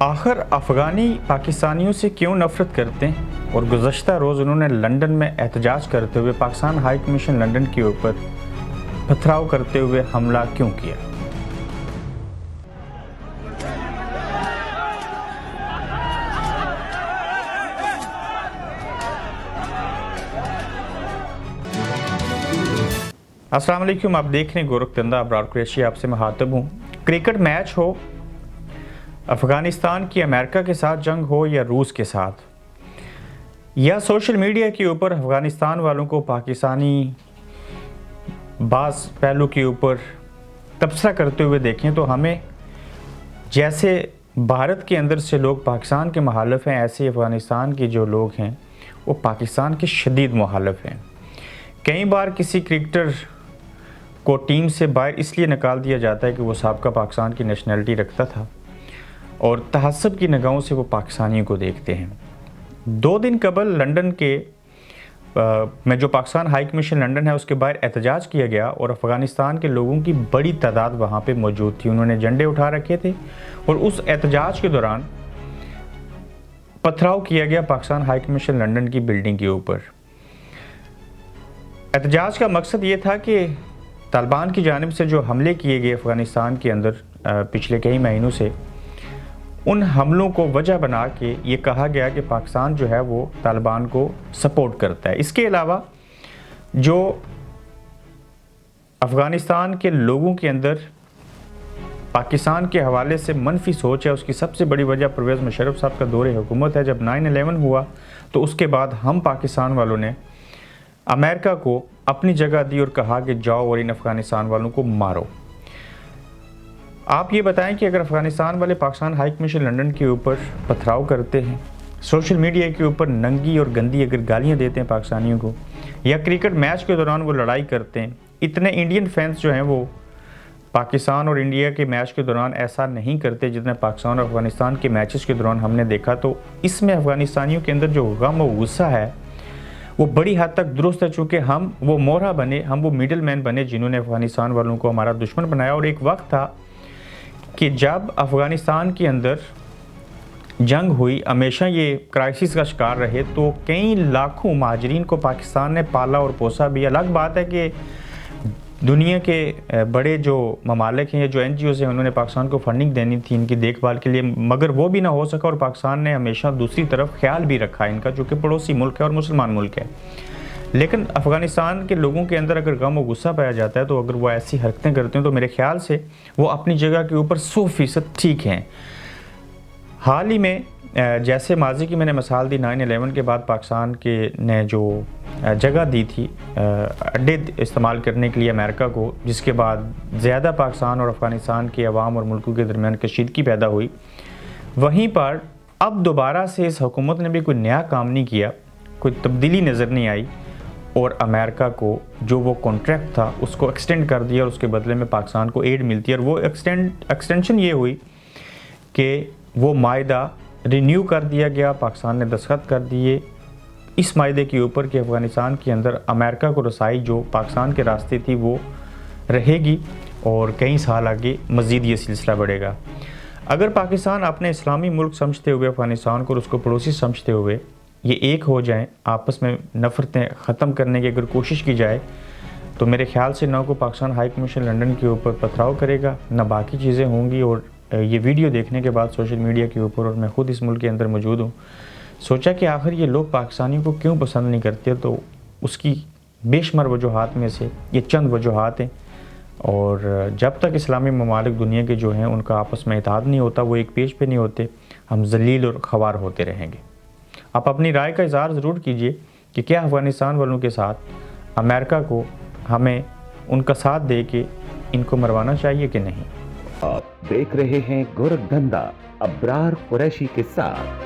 آخر افغانی پاکستانیوں سے کیوں نفرت کرتے ہیں اور گزشتہ روز انہوں نے لندن میں احتجاج کرتے ہوئے پاکستان ہائی کمیشن لندن کے اوپر پتھراؤ کرتے ہوئے حملہ کیوں کیا؟ السلام علیکم، آپ دیکھ رہے ہیں گورکھ دندہ ابرار قریشی، آپ سے مخاطب ہوں۔ کرکٹ میچ ہو، افغانستان کی امریکہ کے ساتھ جنگ ہو یا روس کے ساتھ، یا سوشل میڈیا کے اوپر افغانستان والوں کو پاکستانی بعض پہلو کے اوپر تبصرہ کرتے ہوئے دیکھیں تو ہمیں جیسے بھارت کے اندر سے لوگ پاکستان کے مخالف ہیں، ایسے افغانستان کے جو لوگ ہیں وہ پاکستان کے شدید مخالف ہیں۔ کئی بار کسی کرکٹر کو ٹیم سے باہر اس لیے نکال دیا جاتا ہے کہ وہ سابقہ پاکستان کی نیشنلٹی رکھتا تھا اور تعصب کی نگاہوں سے وہ پاکستانیوں کو دیکھتے ہیں۔ 2 دن قبل لندن کے میں جو پاکستان ہائی کمیشن لندن ہے اس کے باہر احتجاج کیا گیا اور افغانستان کے لوگوں کی بڑی تعداد وہاں پہ موجود تھی۔ انہوں نے جھنڈے اٹھا رکھے تھے اور اس احتجاج کے دوران پتھراؤ کیا گیا پاکستان ہائی کمیشن لندن کی بلڈنگ کے اوپر۔ احتجاج کا مقصد یہ تھا کہ طالبان کی جانب سے جو حملے کیے گئے افغانستان کے اندر پچھلے کئی مہینوں سے، ان حملوں کو وجہ بنا کے یہ کہا گیا کہ پاکستان جو ہے وہ طالبان کو سپورٹ کرتا ہے۔ اس کے علاوہ جو افغانستان کے لوگوں کے اندر پاکستان کے حوالے سے منفی سوچ ہے، اس کی سب سے بڑی وجہ پرویز مشرف صاحب کا دور حکومت ہے۔ جب 9/11 ہوا تو اس کے بعد ہم پاکستان والوں نے امریکہ کو اپنی جگہ دی اور کہا کہ جاؤ اور ان افغانستان والوں کو مارو۔ آپ یہ بتائیں کہ اگر افغانستان والے پاکستان ہائی کمیشن لندن کے اوپر پتھراؤ کرتے ہیں، سوشل میڈیا کے اوپر ننگی اور گندی اگر گالیاں دیتے ہیں پاکستانیوں کو، یا کرکٹ میچ کے دوران وہ لڑائی کرتے ہیں، اتنے انڈین فینس جو ہیں وہ پاکستان اور انڈیا کے میچ کے دوران ایسا نہیں کرتے جتنے پاکستان اور افغانستان کے میچز کے دوران ہم نے دیکھا، تو اس میں افغانستانیوں کے اندر جو غم و غصہ ہے وہ بڑی حد تک درست ہے، چونکہ ہم وہ مورا بنے، ہم وہ میڈل مین بنے جنہوں نے افغانستان والوں کو ہمارا دشمن بنایا۔ اور ایک وقت تھا کہ جب افغانستان کے اندر جنگ ہوئی، ہمیشہ یہ کرائسس کا شکار رہے، تو کئی لاکھوں مہاجرین کو پاکستان نے پالا اور پوسا بھی۔ الگ بات ہے کہ دنیا کے بڑے جو ممالک ہیں یا جو NGOs ہیں انہوں نے پاکستان کو فنڈنگ دینی تھی ان کی دیکھ بھال کے لیے، مگر وہ بھی نہ ہو سکا، اور پاکستان نے ہمیشہ دوسری طرف خیال بھی رکھا ان کا، جو کہ پڑوسی ملک ہے اور مسلمان ملک ہے۔ لیکن افغانستان کے لوگوں کے اندر اگر غم و غصہ پایا جاتا ہے تو اگر وہ ایسی حرکتیں کرتے ہیں تو میرے خیال سے وہ اپنی جگہ کے اوپر 100% ٹھیک ہیں۔ حال ہی میں جیسے ماضی کی میں نے مثال دی، 9/11 کے بعد پاکستان کے نے جو جگہ دی تھی اڈے استعمال کرنے کے لیے امریکہ کو، جس کے بعد زیادہ پاکستان اور افغانستان کے عوام اور ملکوں کے درمیان کشیدگی پیدا ہوئی، وہیں پر اب دوبارہ سے اس حکومت نے بھی کوئی نیا کام نہیں کیا، کوئی تبدیلی نظر نہیں آئی، اور امریکہ کو جو وہ کانٹریکٹ تھا اس کو ایکسٹینڈ کر دیا اور اس کے بدلے میں پاکستان کو ایڈ ملتی ہے، اور وہ ایکسٹینشن یہ ہوئی کہ وہ معاہدہ رینیو کر دیا گیا، پاکستان نے دستخط کر دیے اس معاہدے کے اوپر کہ افغانستان کے اندر امریکہ کو رسائی جو پاکستان کے راستے تھی وہ رہے گی، اور کئی سال آگے مزید یہ سلسلہ بڑھے گا۔ اگر پاکستان اپنے اسلامی ملک سمجھتے ہوئے افغانستان کو اور اس کو پڑوسی سمجھتے ہوئے یہ ایک ہو جائیں، آپس میں نفرتیں ختم کرنے کی اگر کوشش کی جائے، تو میرے خیال سے نہ کو پاکستان ہائی کمیشن لندن کے اوپر پتھراؤ کرے گا، نہ باقی چیزیں ہوں گی۔ اور یہ ویڈیو دیکھنے کے بعد سوشل میڈیا کے اوپر، اور میں خود اس ملک کے اندر موجود ہوں، سوچا کہ آخر یہ لوگ پاکستانیوں کو کیوں پسند نہیں کرتے، تو اس کی بے شمار وجوہات میں سے یہ چند وجوہات ہیں۔ اور جب تک اسلامی ممالک دنیا کے جو ہیں ان کا آپس میں اتحاد نہیں ہوتا، وہ ایک پیج پہ نہیں ہوتے، ہم ذلیل اور خوار ہوتے رہیں گے۔ آپ اپنی رائے کا اظہار ضرور کیجئے کہ کیا افغانستان والوں کے ساتھ امریکہ کو ہمیں ان کا ساتھ دے کے ان کو مروانا چاہیے کہ نہیں۔ آپ دیکھ رہے ہیں گورکھ دندہ ابرار قریشی کے ساتھ۔